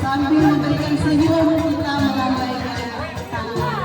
Sambil memberikan senyum kita melambaikan tangan.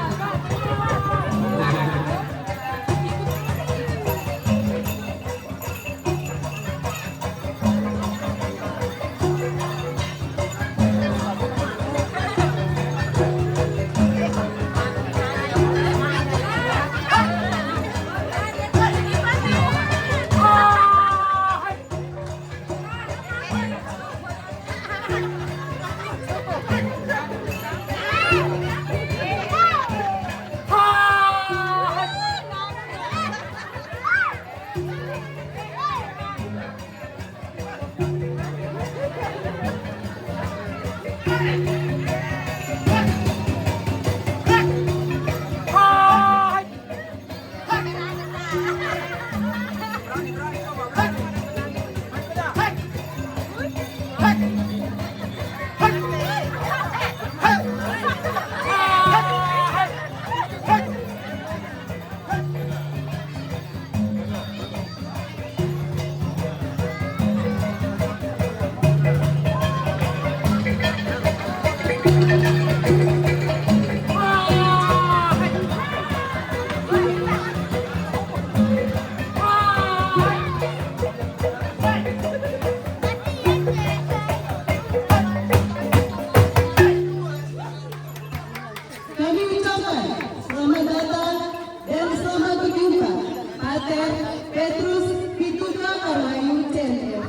Petrus Pituda Karwayu Cender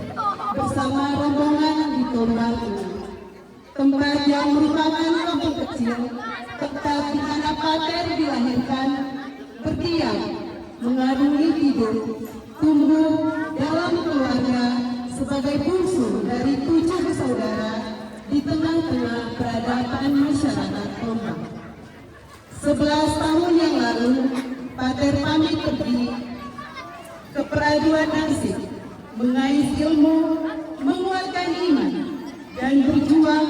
bersama rombongan di Tombak ini, tempat yang merupakan kampung kecil tempat di mana Pater dilahirkan, berdiam, mengarungi hidup, tumbuh dalam keluarga sebagai bungsu dari 7 bersaudara di tengah-tengah peradaban masyarakat Tombak. 11 tahun yang lalu, Pater pamit pergi ke peraduan nasib, mengais ilmu, menguatkan iman, dan berjuang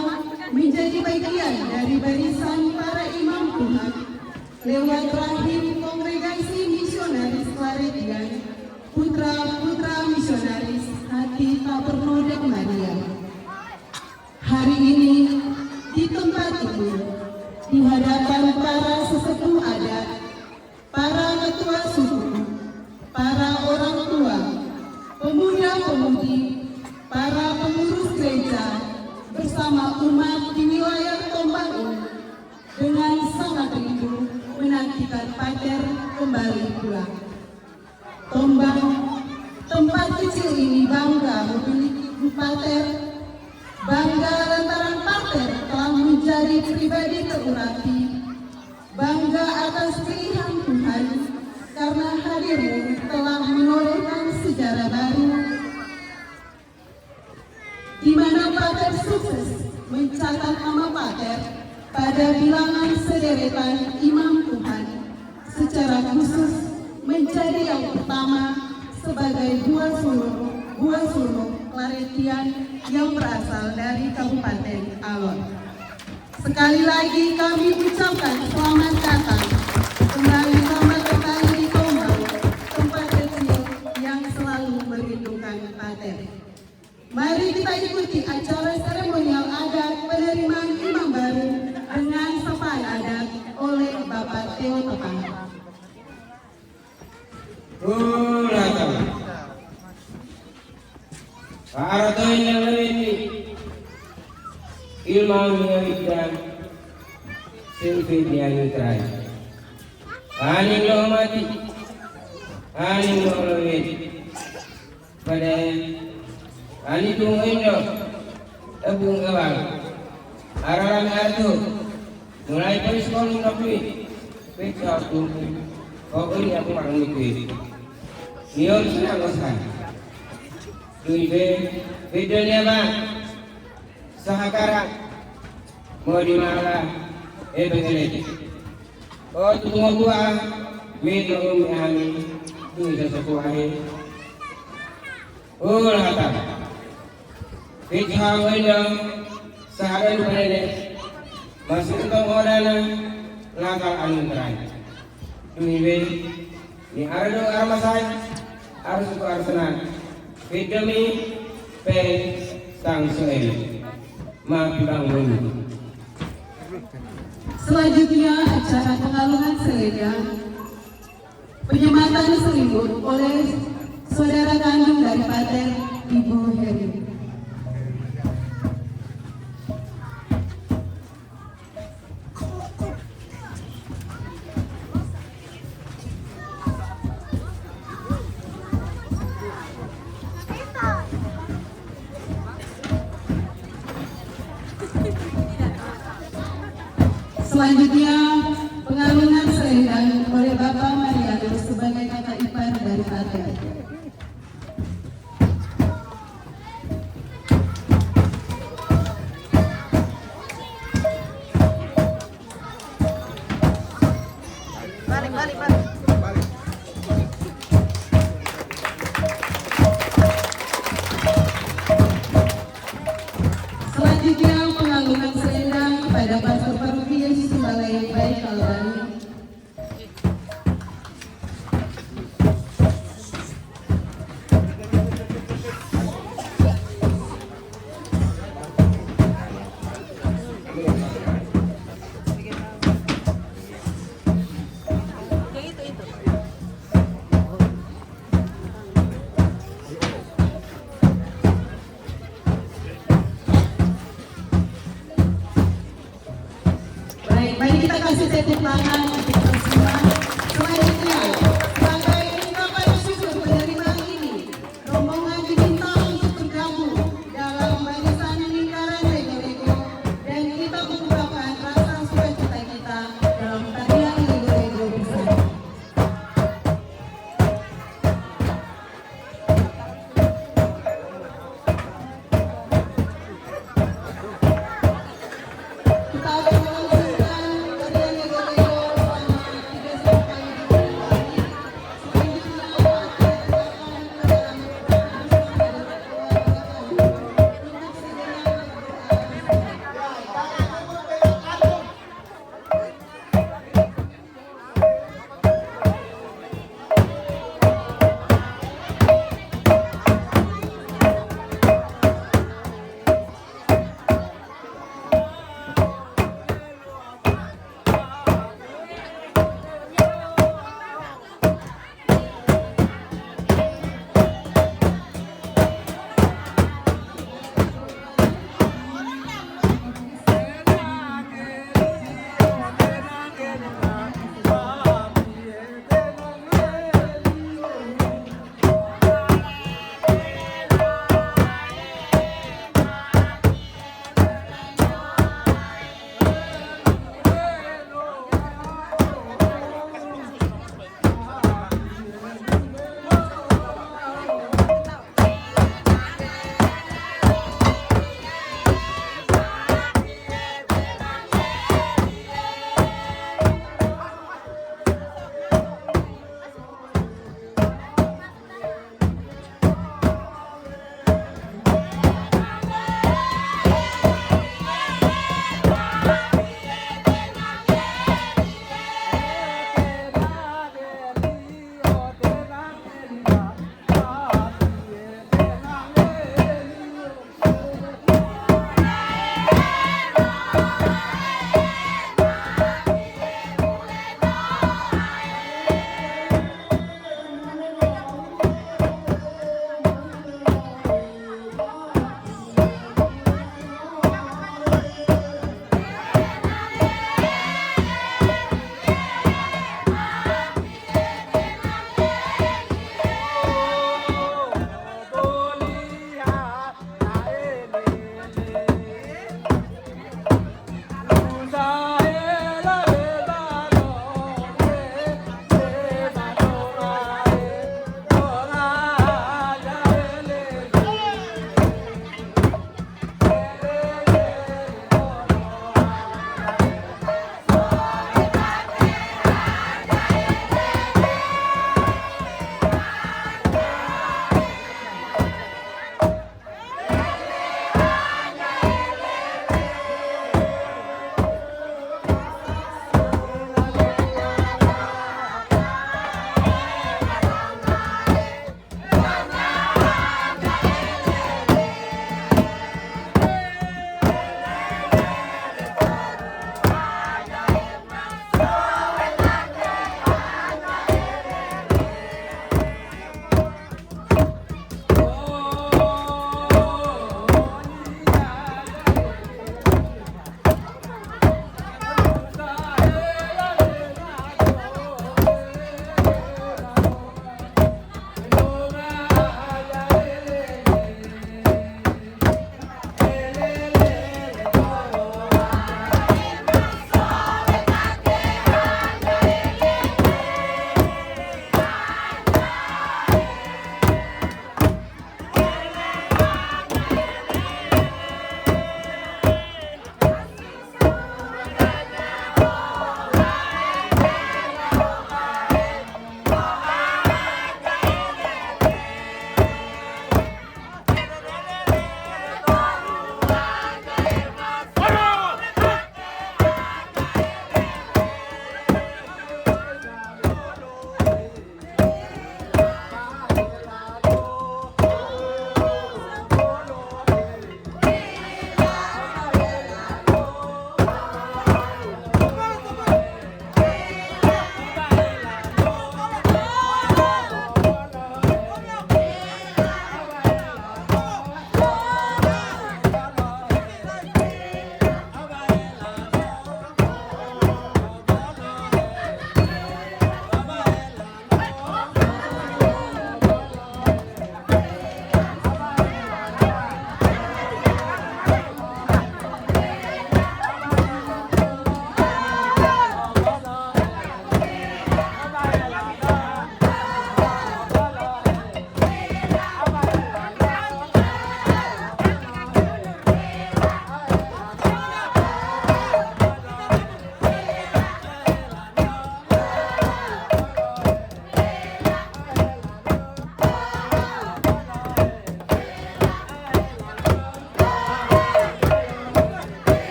menjadi bagian dari barisan para imam Tuhan lewat rahim Kongregasi Misionaris Claretian, putra-putra misionaris hati tak bernodai Maria. Hari ini di tempat ini, di hadapan para sesepuh adat, para ketua suku, para orang tua, pemuda-pemudi, para pengurus gereja, bersama umat di wilayah Tombak ini, dengan sangat rindu menantikan Pater kembali pulang. Tombak, tempat kecil ini bangga memiliki Pater, bangga lantaran Pater telah menjadi pribadi terurapi, bangga atas pilihan Tuhan, karena hadirmu telah menorehkan sejarah baru di mana Pater sukses mencatat nama Pater pada bilangan sederetan imam Tuhan, secara khusus menjadi yang pertama sebagai buah sulung Claretian yang berasal dari Kabupaten Alor. Sekali lagi kami ucapkan selamat datang kembali di Tombak, tempat kecil yang selalu merindukan Pater. Mari kita ikuti acara seremonial adat penerimaan imam baru dengan sapaan adat oleh Bapak Theo Tepang. Para tayo ng lamiti, ilmaw niya ikan, silpid niya itray. Aning lo mati, aning lo lamiti, pada ani tung indo abung awal aralan artu mulai dari sekolah nakui pecah tu kau ini aku makan nikui niol senang osan tuibe videonya bang sahakara mau di mana bengele oh tu tunggu gua minum ami tu isa sepuahe oh kata pecah indo saharan pada masih untuk orang langkah anu terakhir. Tuibe ni ardo armasai harus ke arsenal. Videmi pe sang soel ma bangun. Selanjutnya acara pengalungan selendang penyematan selimut oleh saudara kandung dari Pater Ibu Heri. Selanjutnya pengalungan selendang oleh Bapak Marianus sebagai kakak ipar dari Pater. Selanjutnya pengalungan selendang kepada Pastor Paroki Yesus Sembalai Baik Kalbani. Mari kita kasih tepuk tangan untuk kita semua. Selanjutnya, sebagai ungkapan syukur penerima ini, rombongan diminta untuk bergabung dalam barisan lingkaran Lego-Lego dan kita mengungkapkan rasa sukacita kita dalam tarian Lego-Lego bersama. Kita akan melangsungkan tarian Lego-Lego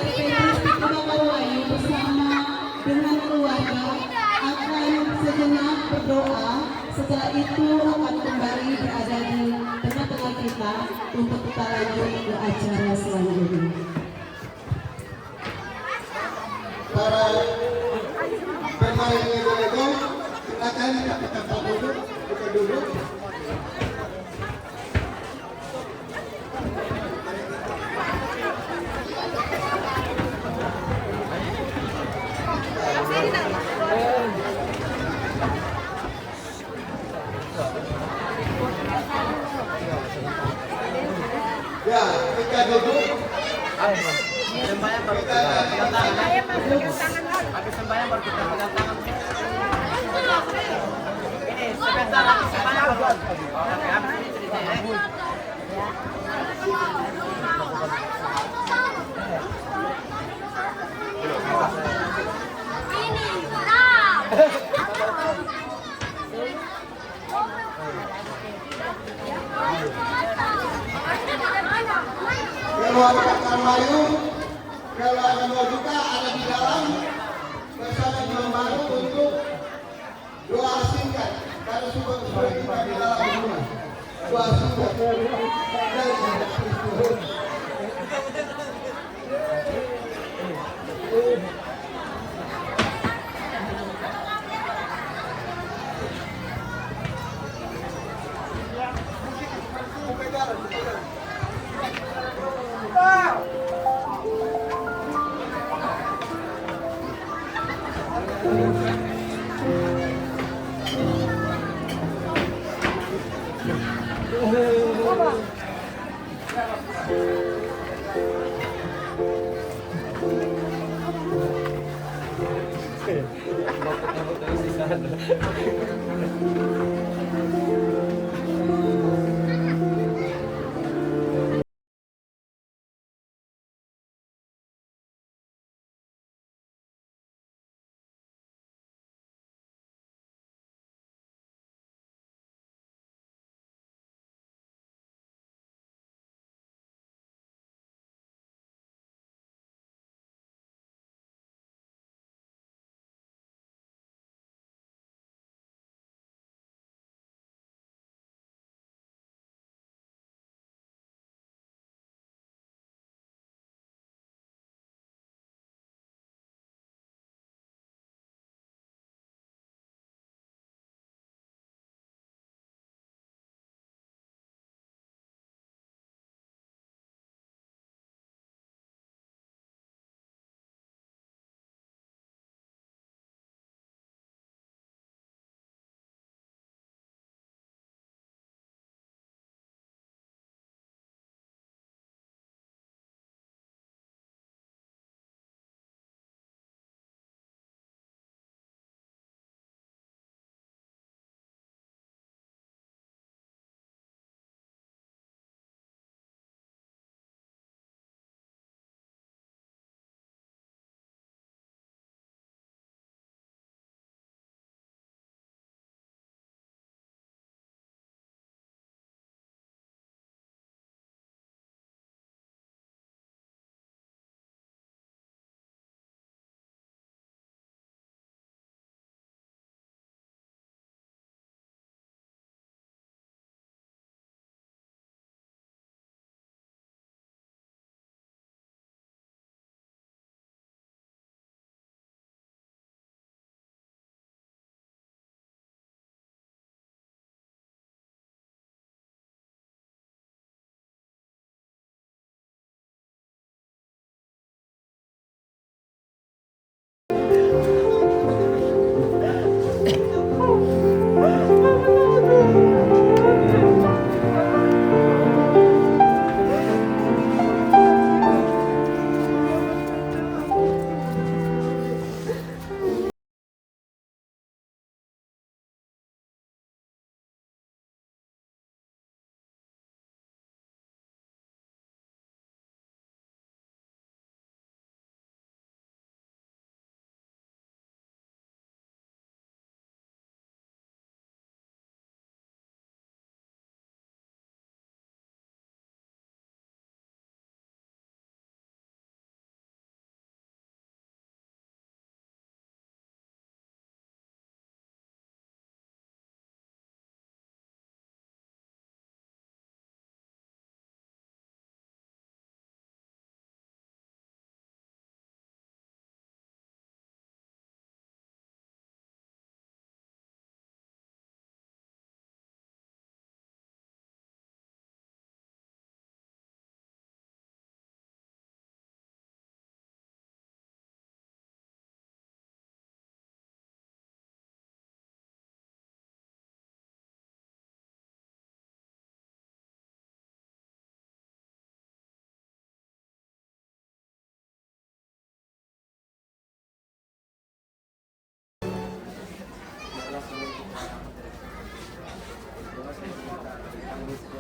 Bawahyu bersama dengan keluarga akan sejenak berdoa. Setelah itu akan kembali berada di tengah-tengah kita untuk kita lanjut ke acara selanjutnya. Para pemain Lego, silakan kita duduk, kita duduk. Ya, kita duduk. Sembahyang baru kita pegang tangan. Habis sembahyang baru kita pegang tangan. Ini sebentar lagi sembahyang baru. Oke, habis ini cerita ya. Kalau ada Kak Mayu, kalau ada mau buka ada di dalam bersama Imam Baru untuk doa singkat. Karena sudah kita di dalam rumah. Doa singkat dari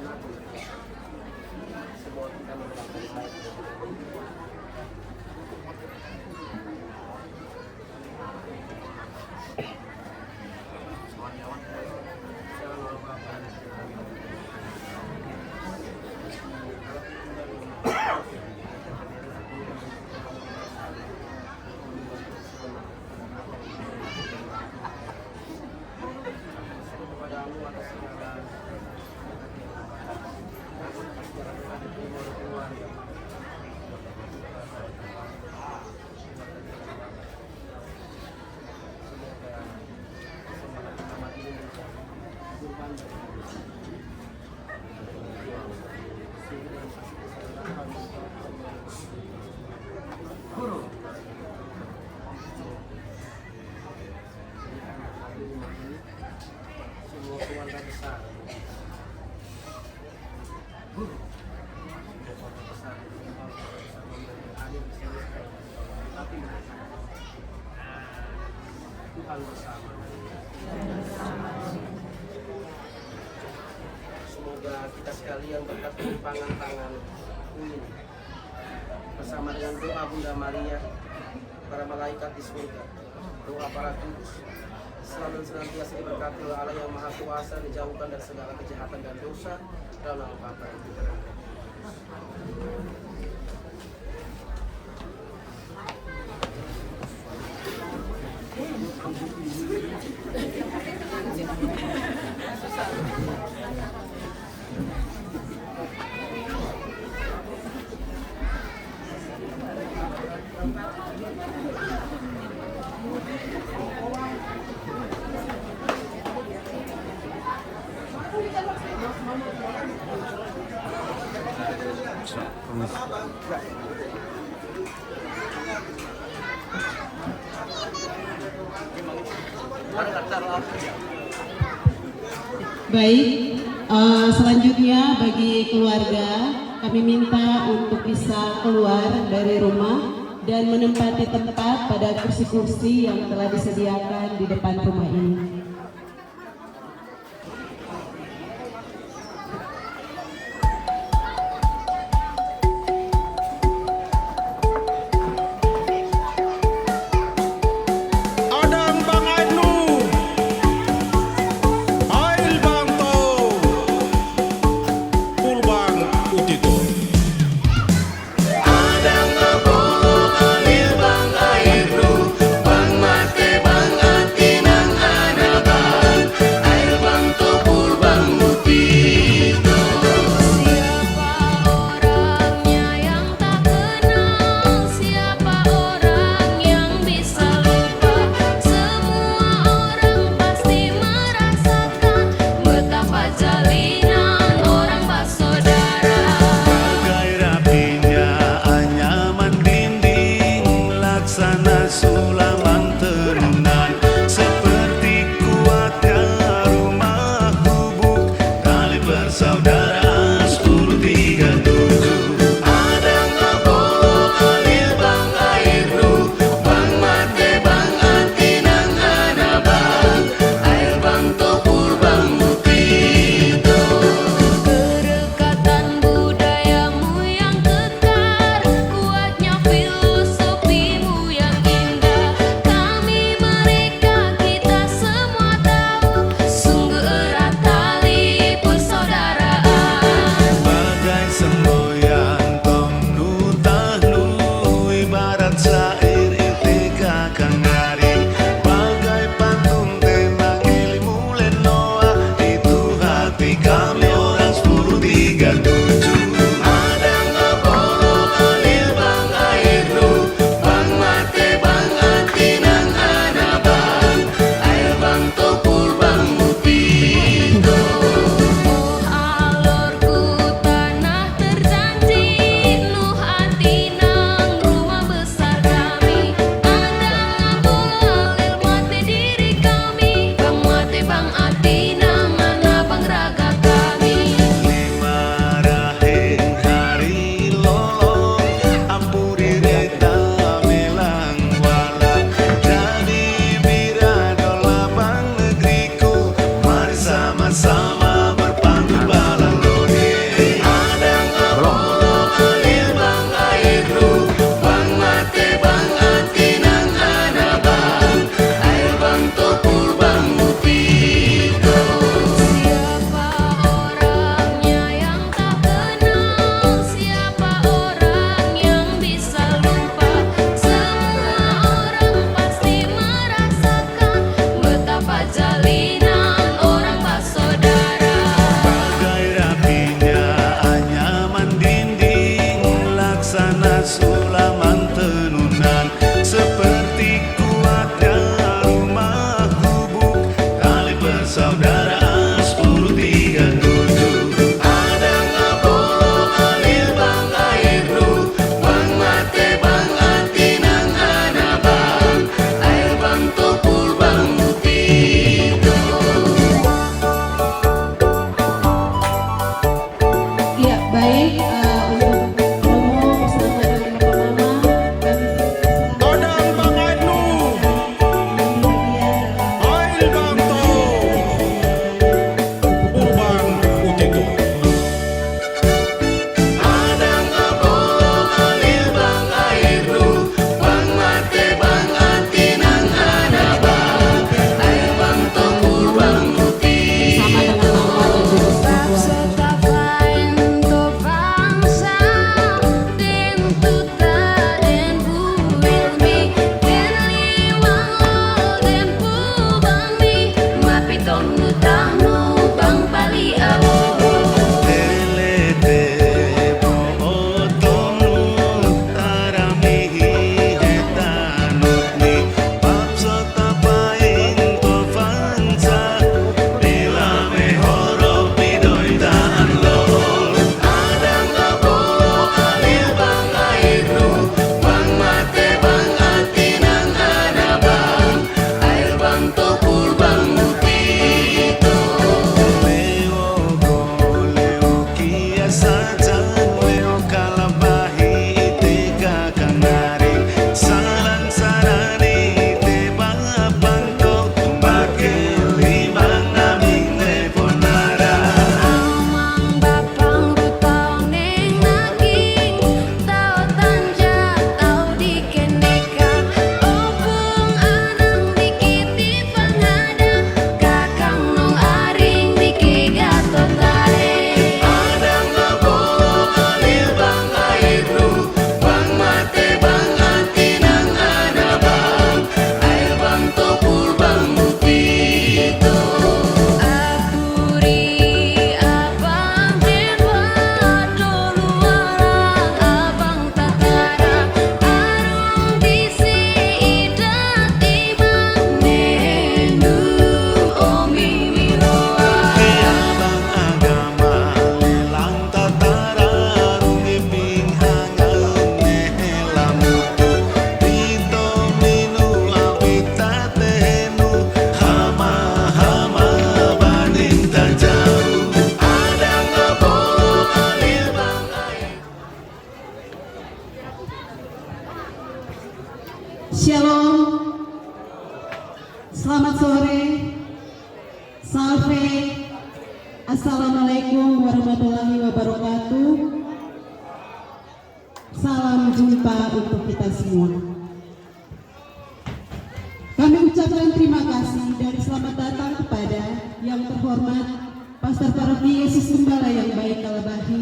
Semua kita mendoakan baik. Semua keluarga besar Tuhan bersama. Semoga kita sekalian berkat limpahan tangan ini bersama dengan doa Bunda Maria, para malaikat di surga, doa para kudus, selalu senantiasa diberkati oleh Allah yang Maha Kuasa, dijauhkan dari segala kejahatan dan dosa dalam nama Bapa dan Putra dan Roh Kudus. Baik, selanjutnya bagi keluarga kami minta untuk bisa keluar dari rumah dan menempati tempat pada kursi-kursi yang telah disediakan di depan rumah ini. Bang mate bang ati nang ana Shalom. Selamat sore. Salve. Assalamualaikum warahmatullahi wabarakatuh. Salam jumpa untuk kita semua. Kami ucapkan terima kasih dan selamat datang kepada yang terhormat Pastor Paroki Yesus Gembala yang baik Kalabahi,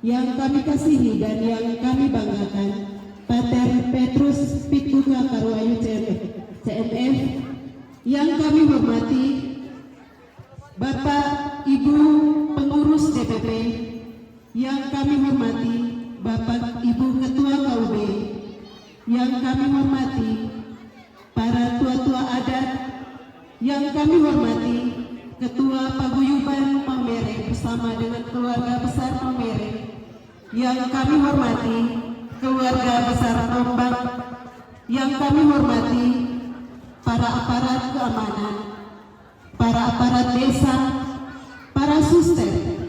yang kami kasihi dan yang kami banggakan, Pater Petrus Pitbuka Karwayu CMF, yang kami hormati Bapak Ibu pengurus DPP, yang kami hormati Bapak Ibu Ketua KUB, yang kami hormati para tua-tua adat, yang kami hormati Ketua Paguyuban Maumere bersama dengan keluarga besar Maumere, yang kami hormati keluarga besar Rombak, yang kami hormati para aparat keamanan, para aparat desa, para suster,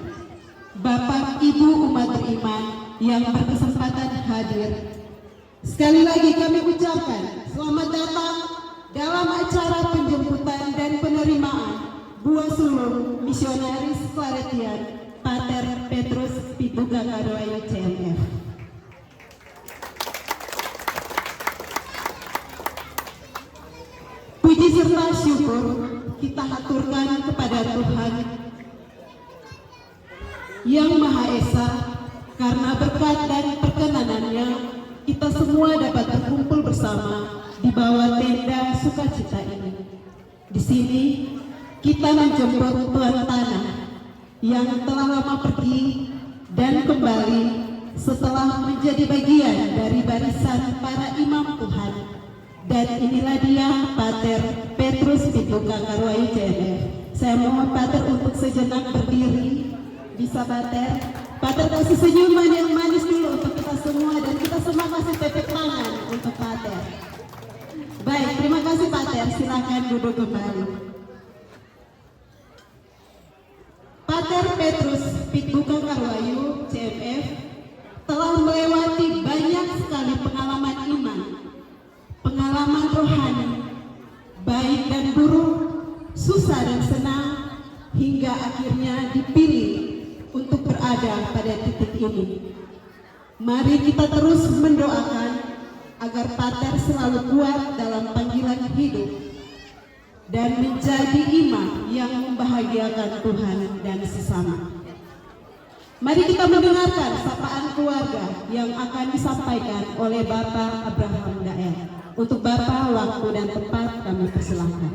Bapak Ibu umat beriman yang berkesempatan hadir. Sekali lagi kami ucapkan selamat datang dalam acara penjemputan dan penerimaan buah sulung misionaris Claretian Pater Petrus Pitbuka Karwayu CMF. Puji serta syukur kita haturkan kepada Tuhan Yang Maha Esa, karena berkat dan perkenanannya kita semua dapat berkumpul bersama di bawah tenda sukacita ini. Di sini kita menjemput Tuan Tanah yang telah lama pergi dan kembali setelah menjadi bagian dari barisan para imam Tuhan. Dan inilah dia Pater Petrus Pitbuka Karwayu CMF. Saya mohon Pater untuk sejenak berdiri. Bisa Pater? Pater kasih senyuman yang manis dulu untuk kita semua, dan kita semua kasih tepuk tangan untuk Pater. Baik, terima kasih Pater. Silakan duduk kembali. Pater Petrus Pitbuka Karwayu CMF telah melewati banyak sekali pengalaman iman, pengalaman rohani, baik dan buruk, susah dan senang, hingga akhirnya dipilih untuk berada pada titik ini. Mari kita terus mendoakan agar Pater selalu kuat dalam panggilan hidup dan menjadi imam yang membahagiakan Tuhan dan sesama. Mari kita mendengarkan sapaan keluarga yang akan disampaikan oleh Bapak Abraham Dael. Untuk Bapak, waktu dan tempat kami persilahkan.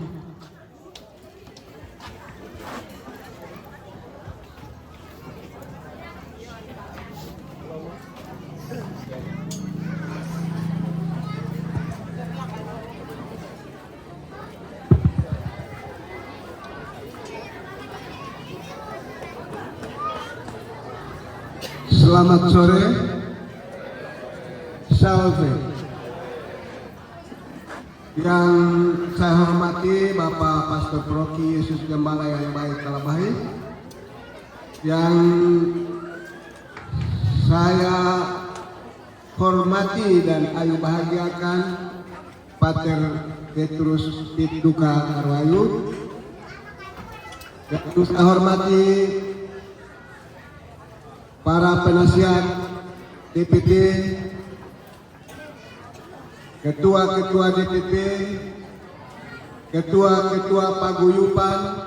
Selamat sore. Salve. Yang saya hormati Bapak Pastor Paroki Yesus Gembala yang baik Kalabahi, yang saya hormati dan ayu bahagiakan Pater Petrus Pitbuka Karwayu, yang saya hormati para penasihat DPP, ketua-ketua DPP, ketua-ketua paguyuban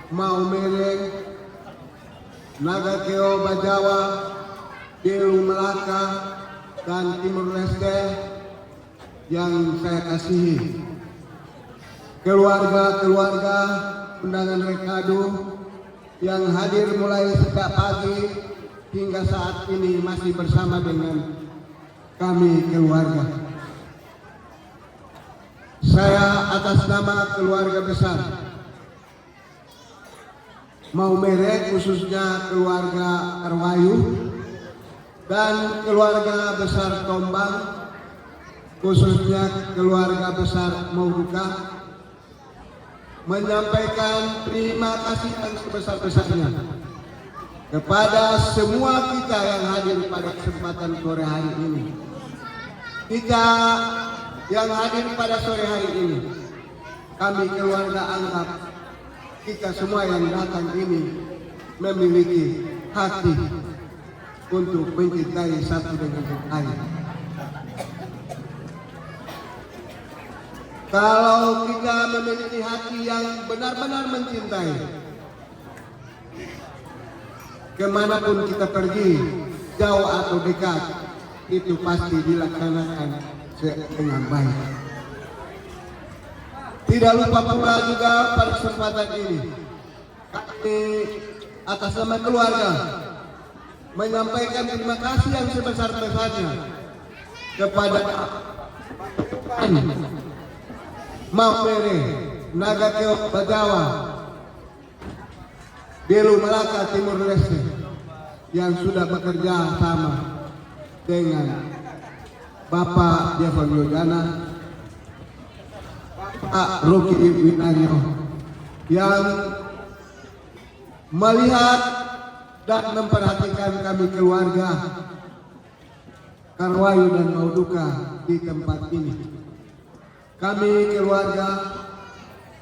Maumere, Nagakeo Bajawa, Delu Melaka, dan Timur Leste yang saya kasihi, keluarga-keluarga undangan Rekado yang hadir mulai sejak pagi hingga saat ini masih bersama dengan kami keluarga. Saya atas nama keluarga besar Maumere, khususnya keluarga Karwayu, dan keluarga besar Tombang, khususnya keluarga besar Maubuka, menyampaikan terima kasih yang sebesar-besarnya kepada semua kita yang hadir pada kesempatan sore hari ini. Kita yang hadir pada sore hari ini, kami keluarga anggap kita semua yang datang ini memiliki hati untuk mencintai satu dengan yang lain. Kalau kita memiliki hati yang benar-benar mencintai, kemanapun kita pergi, jauh atau dekat, itu pasti dilaksanakan dengan baik. Tidak lupa pula juga pada kesempatan ini, kami atas nama keluarga menyampaikan terima kasih yang sebesar-besarnya kepada Mapere, Nagateo Bajawa, Belu Melaka Timur Leste yang sudah bekerja sama dengan Bapak Jefon Yojana, Pak Rocky Winaryo yang melihat dan memperhatikan kami keluarga Karwayu dan Mauduka di tempat ini. Kami keluarga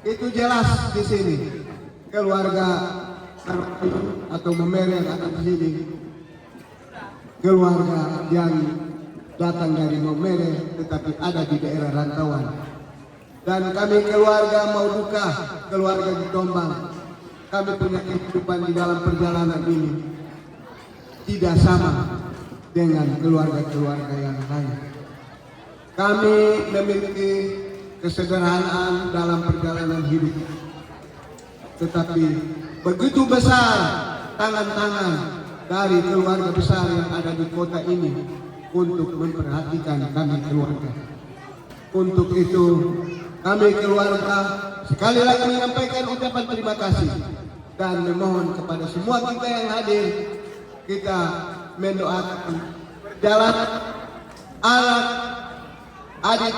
itu jelas di sini, keluarga Karwayu atau Memere yang ada di sini, keluarga yang datang dari Memere tetapi ada di daerah rantauan. Dan kami keluarga Mauduka, keluarga di Tombang, kami punya kehidupan di dalam perjalanan ini tidak sama dengan keluarga-keluarga yang lain. Kami memiliki kesederhanaan dalam perjalanan hidup, tetapi begitu besar tangan-tangan dari keluarga besar yang ada di kota ini untuk memperhatikan kami keluarga. Untuk itu kami keluarga sekali lagi menyampaikan ucapan terima kasih dan memohon kepada semua kita yang hadir, kita mendoakan jalan anak adik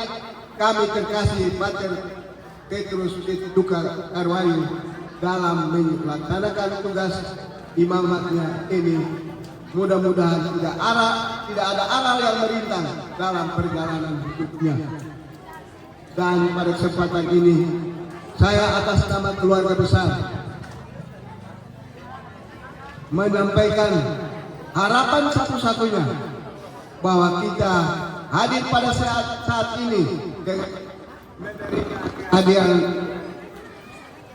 kami terkasih Pater Petrus Duka Karwayu dalam melaksanakan tugas imamatnya ini. Mudah-mudahan tidak ada aral yang merintang dalam perjalanan hidupnya. Dan pada kesempatan ini saya atas nama keluarga besar menyampaikan harapan satu-satunya bahwa kita hadir pada saat ini dengan hadiah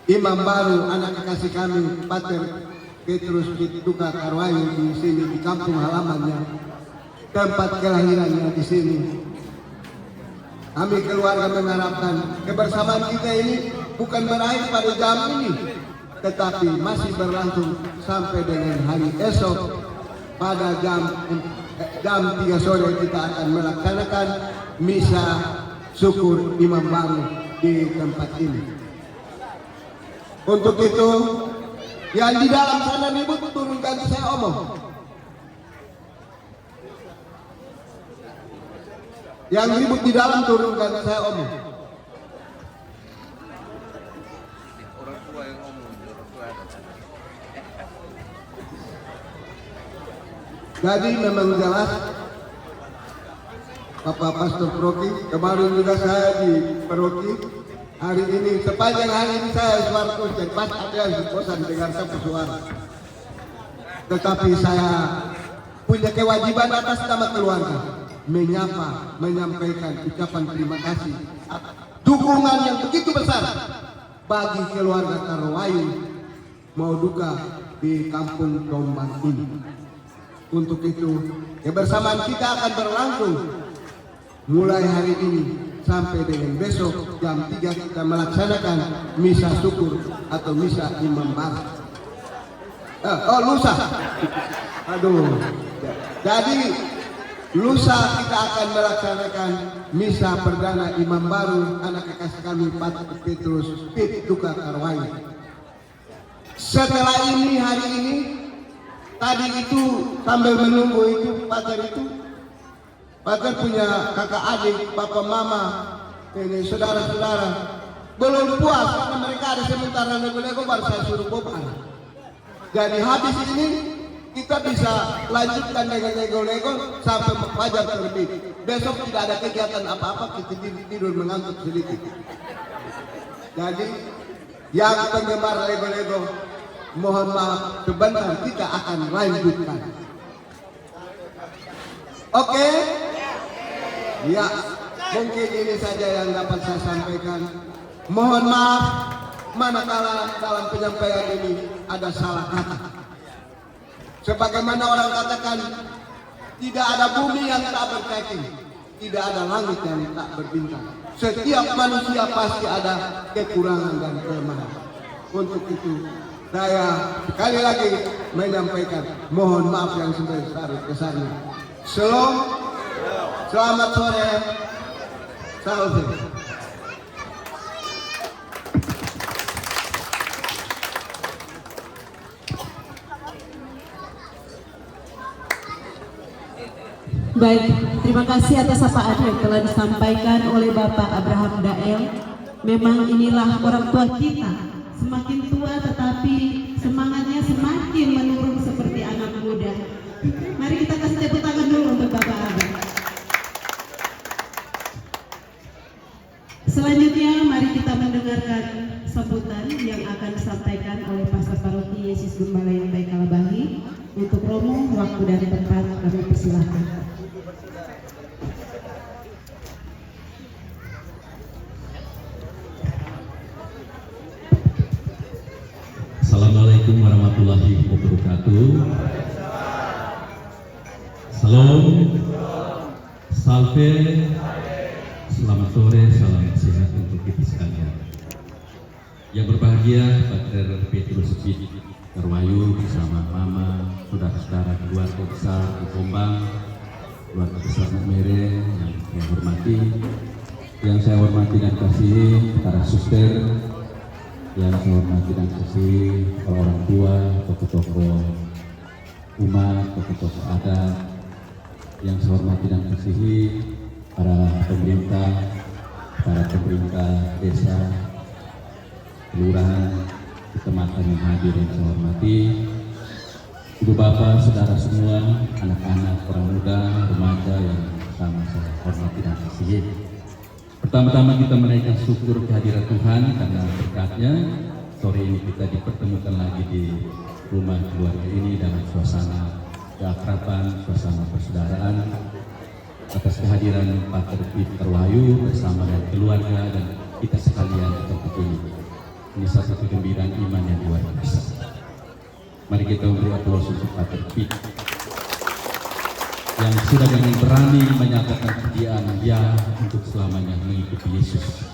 imam baru anak kekasih kami Pater Petrus Duka Karwayu di sini di kampung halamannya, tempat kelahirannya di sini. Kami keluarga mengharapkan kebersamaan kita ini bukan berakhir pada jam ini, tetapi masih berlangsung sampai dengan hari esok pada jam 3 sore kita akan melaksanakan misa syukur imam baru di tempat ini. Untuk itu yang di dalam sana ribut turunkan saya omong. Yang ribut di dalam turunkan saya omong. Orang tua yang ngomong, orang tua ada. Jadi memang jelas Bapak Pastor Proki, kemarin juga saya di Proki, hari ini sepanjang hari ini saya suara dan pas ada yang bosan dengar satu suara. Tetapi saya punya kewajiban atas nama keluarga menyapa, menyampaikan ucapan terima kasih, dukungan yang begitu besar bagi keluarga Karwayu Mauduka di kampung Tombang ini. Untuk itu kebersamaan kita akan berlangsung mulai hari ini sampai dengan besok jam 3 kita melaksanakan misa syukur atau misa imam baru. Lusa. Jadi lusa kita akan melaksanakan misa perdana imam baru anak kekasih kami Pater Petrus Duka Karwayu. Setelah ini hari ini tadi itu sambil menunggu itu Pater punya kakak adik, papa mama, ini saudara-saudara belum puas karena mereka ada sementara nego-nego baru saya suruh bobar. Jadi habis ini kita bisa lanjutkan dengan lego-lego sampai fajar terbit. Besok tidak ada kegiatan apa-apa, kita tidur mengantuk sedikit. Jadi yang penggemar lego-lego, mohon maaf, sebentar kita akan lanjutkan. Oke? Ya, mungkin ini saja yang dapat saya sampaikan. Mohon maaf manakala dalam penyampaian ini ada salah kata. Sebagaimana orang katakan, tidak ada bumi yang tak berkaki, tidak ada langit yang tak berbintang. Setiap manusia pasti ada kekurangan dan kelemahan. Untuk itu, saya sekali lagi menyampaikan mohon maaf yang sebesar-besarnya. Selamat sore, salam. Baik, terima kasih atas sapaan yang telah disampaikan oleh Bapak Abraham Dael. Memang inilah orang tua kita, semakin tua tetapi semangatnya semakin menurun seperti anak muda. Mari kita kasih tepuk tangan dulu untuk Bapak Abraham. Selanjutnya mari kita mendengarkan sambutan yang akan disampaikan oleh Pastor Paroki Yesus Gembala Baik Kalabahi. Untuk Romo, waktu dan tempat kami persilahkan. Assalamualaikum warahmatullahi wabarakatuh. Salam, salve, selamat sore, salam sehat untuk kita sekalian. Yang berbahagia Pater Petrus Pit Terwayu bersama mama, saudara-saudara keluarga besar di Pombang, keluarga besar Mukmere yang saya hormati dan kasihi para suster, yang saya hormati dan kasihi para orang tua, tokoh-tokoh umat, tokoh-tokoh adat, yang saya hormati dan kasihi para pemerintah desa, kelurahan, kecamatan yang hadir yang saya hormati, ibu bapak, saudara semua, anak-anak, orang muda, remaja yang sama saya hormati dan kasihi. Pertama-tama kita menaikkan syukur kehadiran Tuhan karena berkatnya sore ini kita dipertemukan lagi di rumah keluarga ini dalam suasana keakraban, suasana persaudaraan. Atas kehadiran Pater Pit Terwayu bersama dengan keluarga dan kita sekalian di tempat ini. Ini satu kegembiraan iman yang luar biasa. Mari kita beri aplaus untuk Pater Pit yang sudah dengan berani menyatakan kesediaan dia untuk selamanya mengikuti Yesus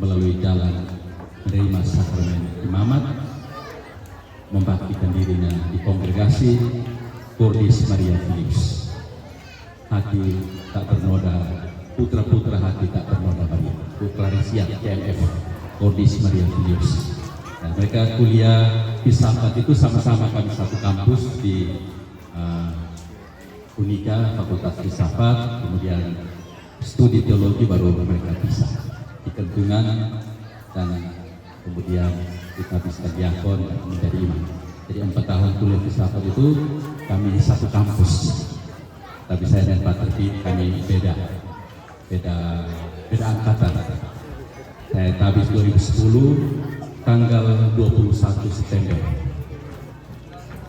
melalui jalan menerima sakramen imamat, membaktikan dirinya di kongregasi Cordis Maria Philips. Hati tak bernoda, putra-putra hati tak bernoda Maria, putra Resia TMF Cordis Maria Philips. Dan mereka kuliah filsafat itu sama-sama kami satu kampus di Unika, Fakultas Filsafat, kemudian studi teologi baru mereka bisa di Kentungan, dan kemudian kita bisa diakon dan menjadi imam. Jadi 4 tahun kuliah filsafat itu kami di satu kampus. Tapi saya dan Pater Pit kami beda angkatan. Saya habis 2010 tanggal 21 September.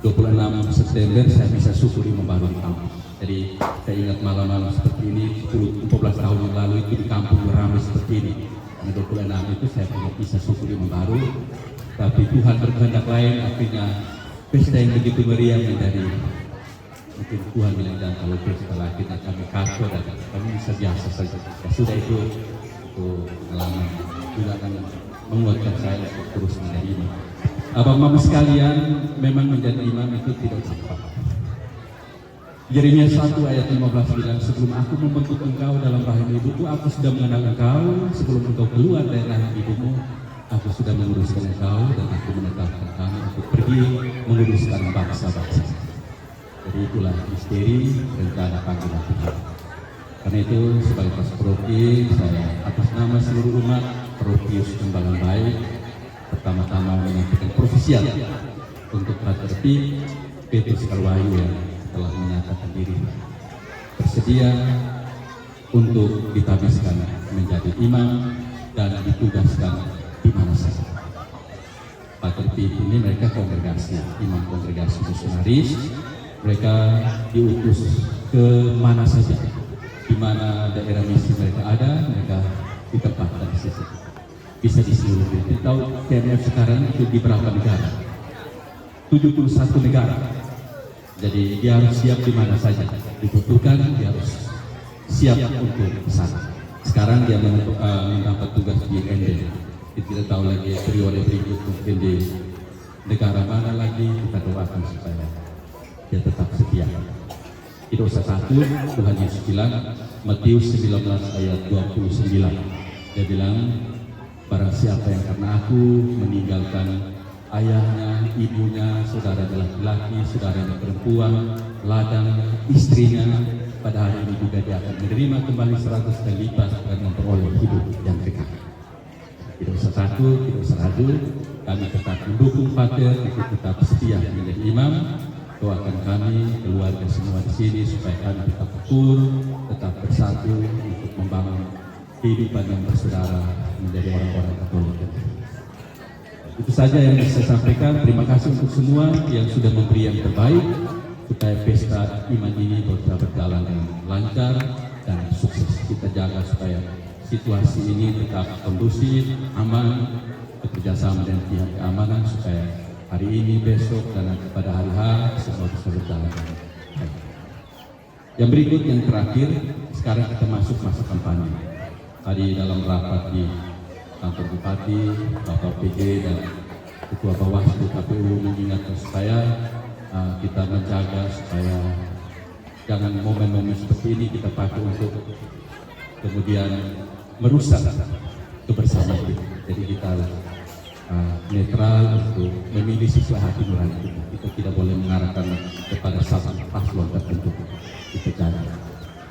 26 September saya bisa syukuri membangun kampus. Jadi saya ingat malam-malam seperti ini 10-14 tahun yang lalu itu di kampung ramai seperti ini. Karena 26 itu saya bisa syukuri membaru. Tapi Tuhan berkehendak lain, akhirnya pesta yang begitu meriah menjadi mungkin Tuhan bilang jangan kalau setelah kita kami kacau dan kami bisa biasa saja. Ya, sudah itu pengalaman juga akan menguatkan saya untuk terus menjadi imam. Abang-mama sekalian, memang menjadi imam itu tidak cepat. Yeremia 1 ayat 15 bilang, sebelum aku membentuk engkau dalam rahim ibuku, aku sudah mengenal engkau. Sebelum engkau keluar dari rahim ibumu, aku sudah menguruskan engkau dan aku menetapkan kamu untuk pergi menguruskan bangsa-bangsa. Jadi itulah misteri rencana panggilan Tuhan. Karena itu sebagai pastor paroki, saya atas nama seluruh umat Parokius Kembangan Baik pertama-tama menyampaikan profesial untuk Pater Pit Petrus Kalwayu yang telah menyatakan diri bersedia untuk ditabiskan menjadi imam dan ditugaskan di mana saja. Pak Tertib ini mereka kongregasi, imam kongregasi misionaris, mereka diutus ke mana saja, di mana daerah misi mereka ada, mereka ditempatkan di situ. Bisa di seluruh dunia. Kita tahu KMF sekarang itu di berapa negara? 71 negara. Jadi dia harus siap di mana saja dibutuhkan, dia harus siap untuk kesana. Sekarang dia mendapat tugas di ND. Kita tidak tahu lagi periode berikut mungkin di negara mana lagi. Kita doakan supaya dia tetap setia. Itu dosa 1, Tuhan Yesus bilang, Matius 19 ayat 29. Dia bilang, barang siapa yang karena aku meninggalkan ayahnya, ibunya, saudara laki-laki, saudara perempuan, ladang, istrinya, pada hari ini juga dia akan menerima kembali 100 kali lipat dan memperoleh hidup yang kekal. Tidak usah takut, tidak usah ragu, kami tetap mendukung Pater untuk tetap setia menjadi imam. Doakan kami, keluarga semua di sini supaya kami tetap ukur, tetap bersatu untuk membangun kehidupan yang bersaudara menjadi orang-orang Katolik. Itu saja yang bisa saya sampaikan. Terima kasih untuk semua yang sudah memberi yang terbaik supaya pesta iman ini bisa berjalan dengan lancar dan sukses. Kita jaga supaya situasi ini tetap kondusif, aman, bekerjasama dengan pihak keamanan supaya hari ini, besok, dan pada hari H semua bisa berjalan dengan baik. Yang berikut, yang terakhir, sekarang kita masuk masa kampanye. Tadi dalam rapat di kantor Bupati, Bapak PJ dan Ketua Bawaslu KPU mengingatkan supaya kita menjaga supaya jangan momen-momen seperti ini kita pakai untuk kemudian merusak kebersamaan kita. Jadi kita netral untuk memilih sisi hati nurani kita. Kita tidak boleh mengarahkan kepada satu paslon tertentu. Kita jaga.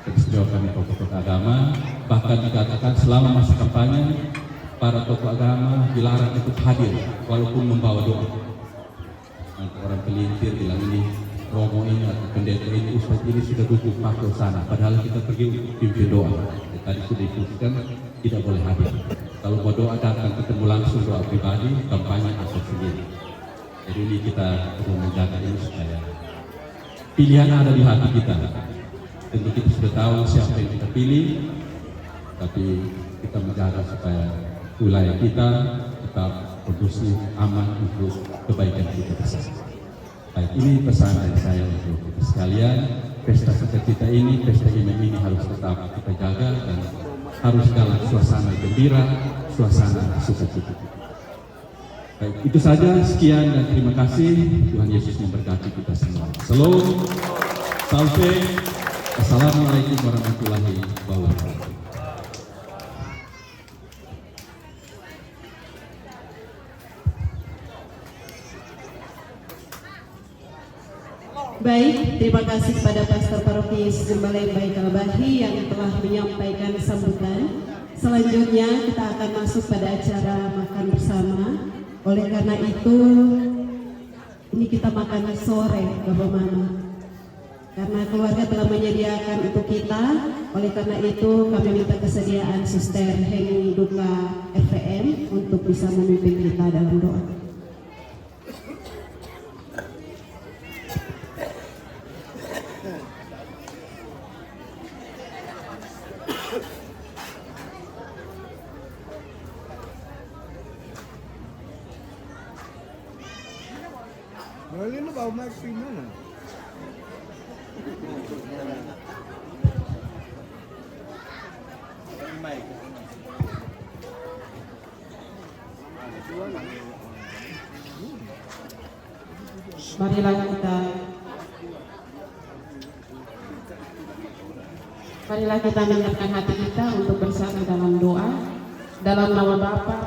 Sejauh kami tokoh-tokoh agama, bahkan dikatakan selama masa kampanye para tokoh agama dilarang ikut hadir walaupun membawa doa. Nanti orang pelintir bilang ini romo ini atau pendeta ini ustadz ini sudah duduk pakai sana, padahal kita pergi untuk pimpin doa. Tadi sudah diputuskan tidak boleh hadir. Kalau mau doa datang ketemu langsung doa pribadi, kampanye atau sendiri. Jadi ini kita perlu menjaga ini supaya pilihan ada di hati kita. Tentu kita sudah tahu siapa yang kita pilih, tapi kita menjaga supaya wilayah kita tetap kondusif, aman untuk kebaikan kita bersama. Baik, ini pesan dari saya untuk kita sekalian. Pesta sukacita ini, pesta iman ini harus tetap kita jaga dan harus dalam suasana gembira, suasana sukacita. Baik, itu saja. Sekian dan terima kasih. Tuhan Yesus memberkati kita semua. Shalom, salve, assalamualaikum warahmatullahi wabarakatuh. Baik, terima kasih kepada Pastor Paroki Yesus Gembala Baik Al-Bahri yang telah menyampaikan sambutan. Selanjutnya kita akan masuk pada acara makan bersama. Oleh karena itu, ini kita makan sore, Bapak Mama. Karena keluarga telah menyediakan untuk kita, oleh karena itu kami minta kesediaan Suster Heni Duka RVM untuk bisa memimpin kita dalam doa. Ini bau maksimal. Marilah kita menyiapkan hati kita untuk bersama dalam doa. Dalam nama Bapa,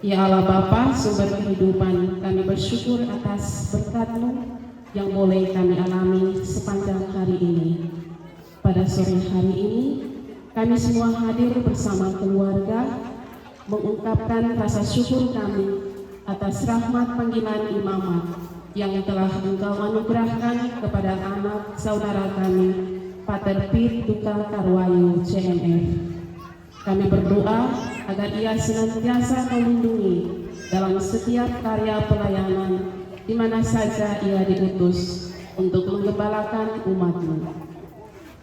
ya Allah Bapa, sumber kehidupan, kami bersyukur atas berkat-Mu yang boleh kami alami sepanjang hari ini. Pada sore hari ini, kami semua hadir bersama keluarga, mengungkapkan rasa syukur kami atas rahmat panggilan imamat yang telah Engkau anugerahkan kepada anak saudara kami, Pater Pit Duka Karwayu CMF. Kami berdoa agar ia senantiasa Kau lindungi dalam setiap karya pelayanan di mana saja ia diutus untuk menggembalakan umat-Mu.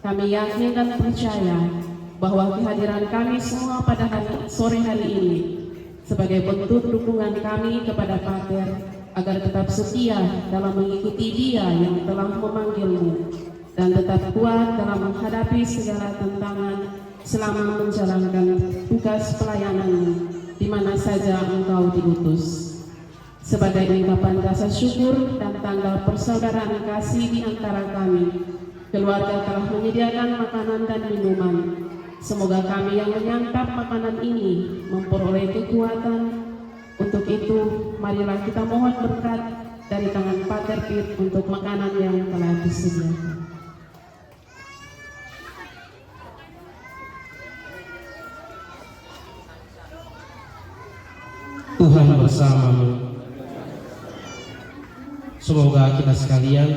Kami yakin dan percaya bahwa kehadiran kami semua pada sore hari ini sebagai bentuk dukungan kami kepada Pater agar tetap setia dalam mengikuti Dia yang telah memanggil-Mu dan tetap kuat dalam menghadapi segala tantangan selama menjalankan tugas pelayanan-Mu di mana saja Engkau diutus. Sebagai ungkapan rasa syukur dan tanda persaudaraan kasih di antara kami, keluarga telah menyediakan makanan dan minuman. Semoga kami yang menyantap makanan ini memperoleh kekuatan. Untuk itu, marilah kita mohon berkat dari tangan Pater Pit untuk makanan yang telah disediakan. Tuhan bersamamu. Semoga kita sekalian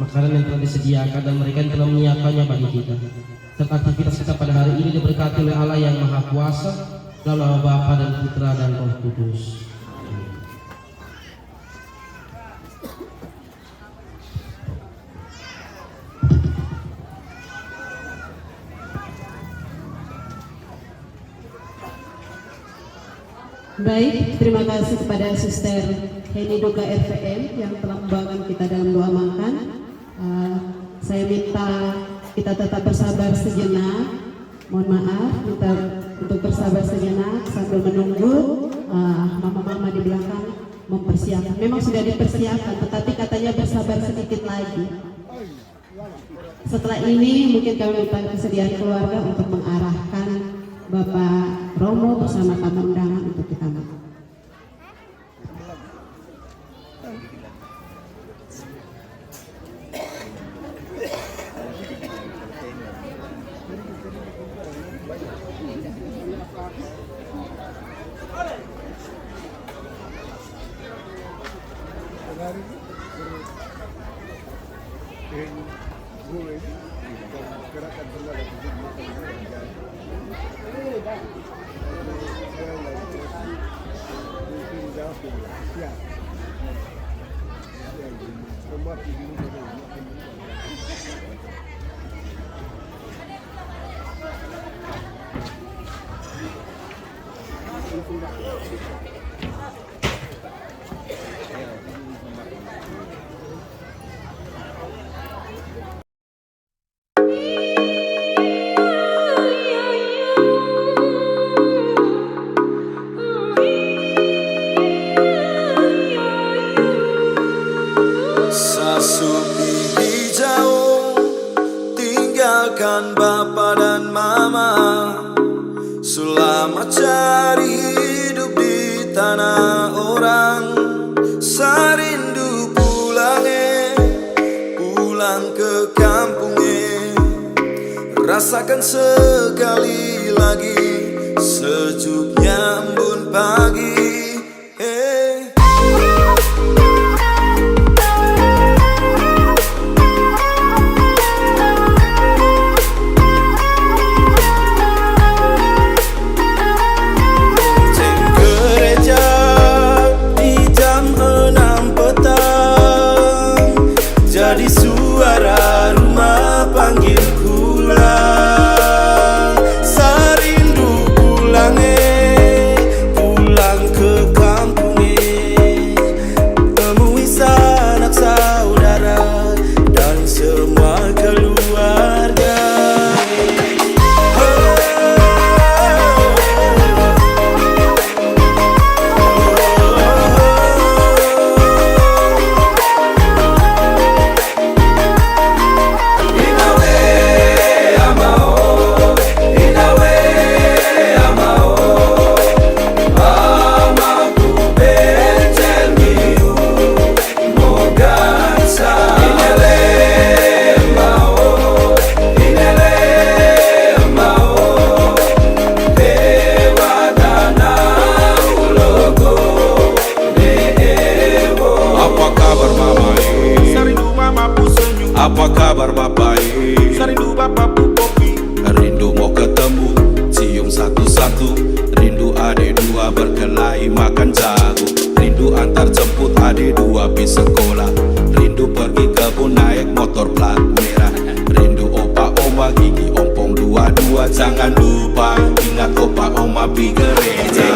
makanan yang telah disediakan dan mereka yang telah menyiapkannya bagi kita serta aktivitas kita pada hari ini diberkati oleh Allah yang Maha Kuasa dalam nama Bapa dan Putra dan Roh Kudus. Baik, terima kasih kepada Suster Heni Duka RVM yang telah membawakan kita dalam doa makan. Saya minta kita tetap bersabar sejenak. Mohon maaf, minta untuk bersabar sejenak sambil menunggu mama-mama di belakang mempersiapkan. Memang sudah dipersiapkan, tetapi katanya bersabar sedikit lagi. Setelah ini mungkin kami minta kesediaan keluarga untuk mengarahkan Bapak Romo bersama tamu undangan untuk kita makan. Sasupi hijau, tinggalkan Bapa dan Mama, selamat cari hidup di tanah orang. Sarindu pulang ke kampungnya, rasakan sekali lagi sejuknya embun pagi. Jadi suara rumah panggil pulang. Sarindu pulang ke kampungnya, temui sanak saudara dan semua keluarga. Apa kabar Bapak? Rindu Bapak Bu Popi. Rindu mau ketemu, cium satu-satu. Rindu adik dua berkelahi makan jagung. Rindu antar jemput adik dua bis sekolah. Rindu pergi kebun naik motor plat merah. Rindu opa oma gigi ompong dua-dua. Jangan lupa ingat opa oma pi gereja.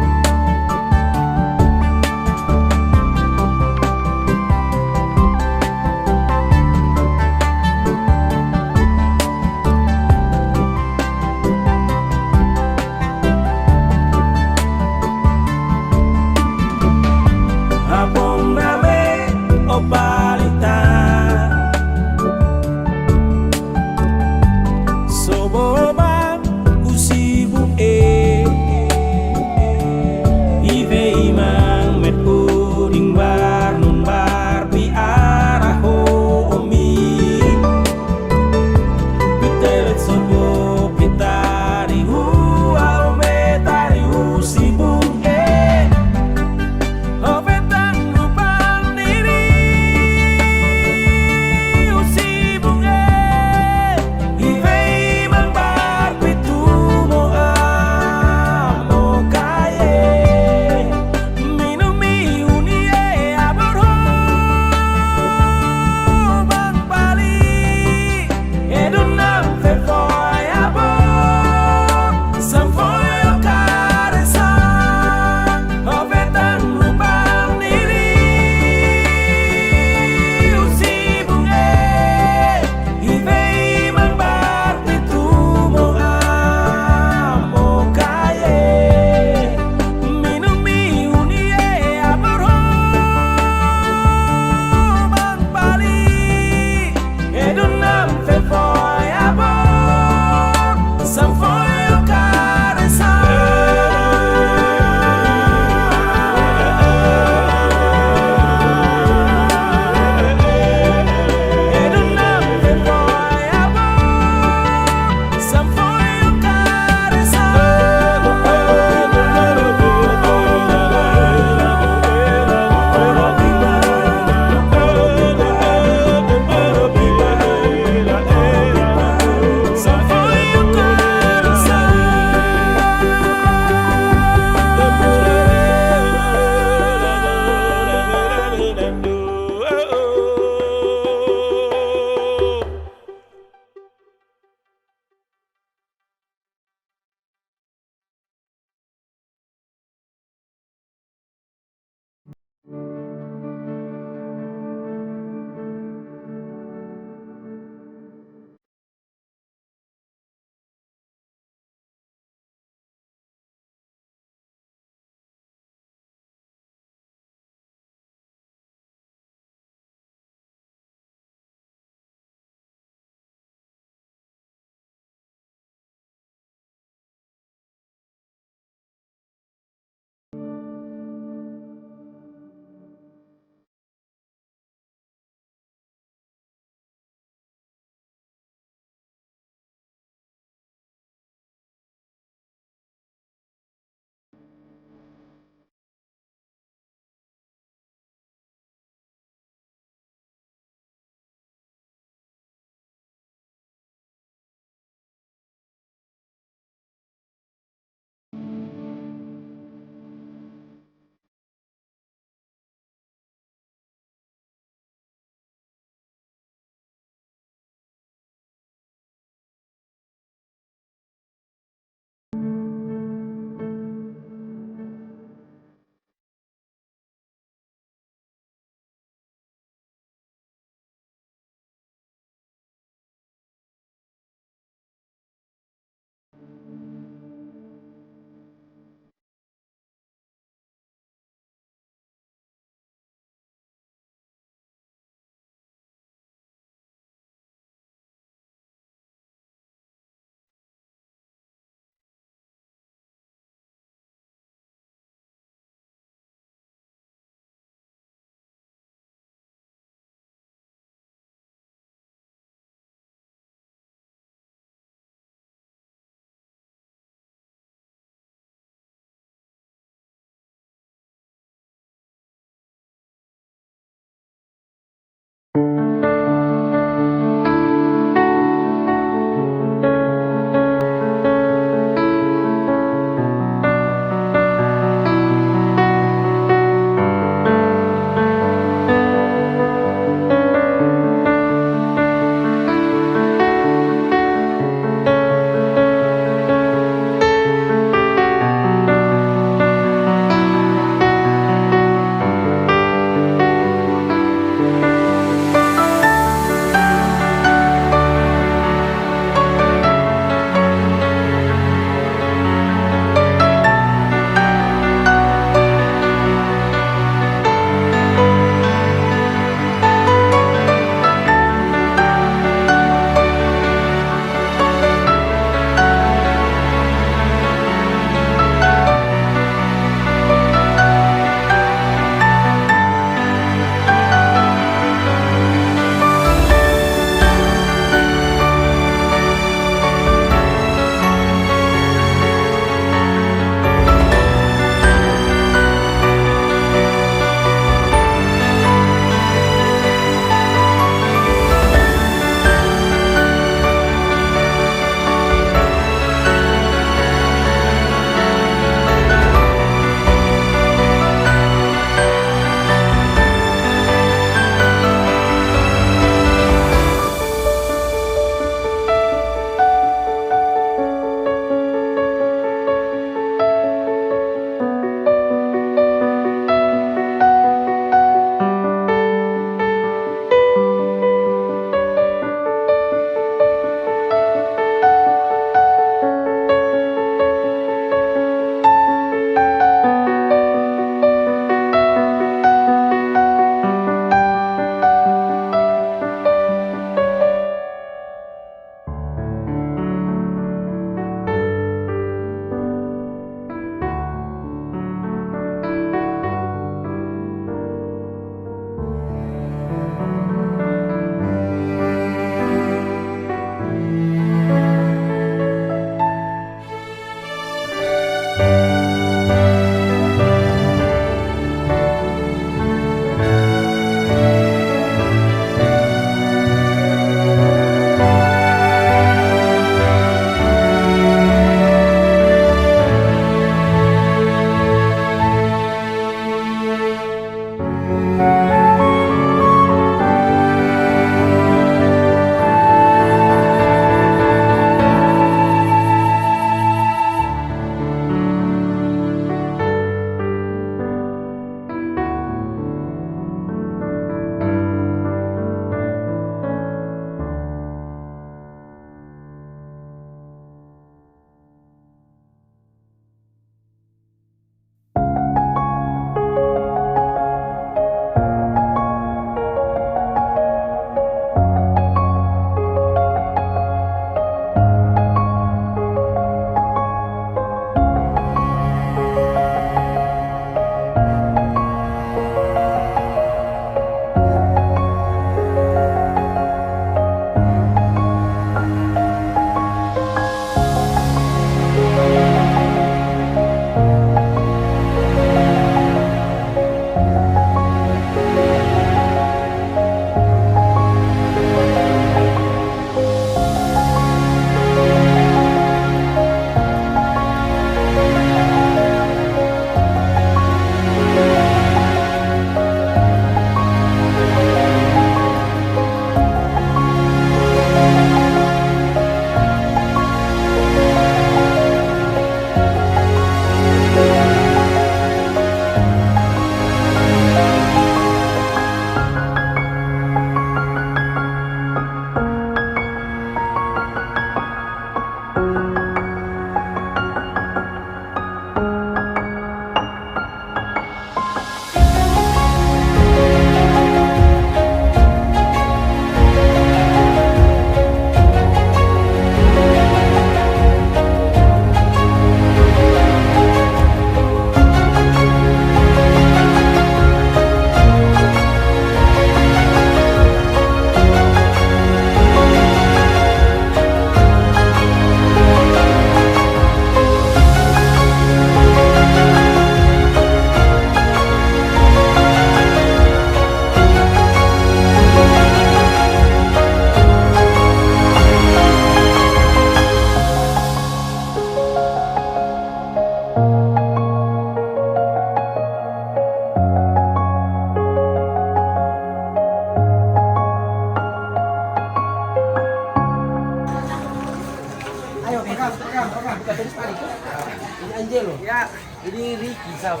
Ini Ricky sama.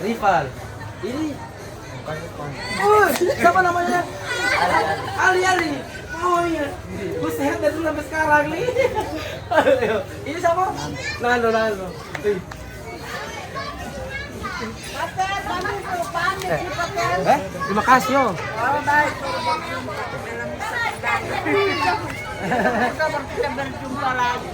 Rival. Ini. Oh, siapa namanya? Ali. Oh iya. Gue sehat dari dulu sampai sekarang nih. Ini siapa? Nando. Terima kasih yo. Kita berjumpa lagi.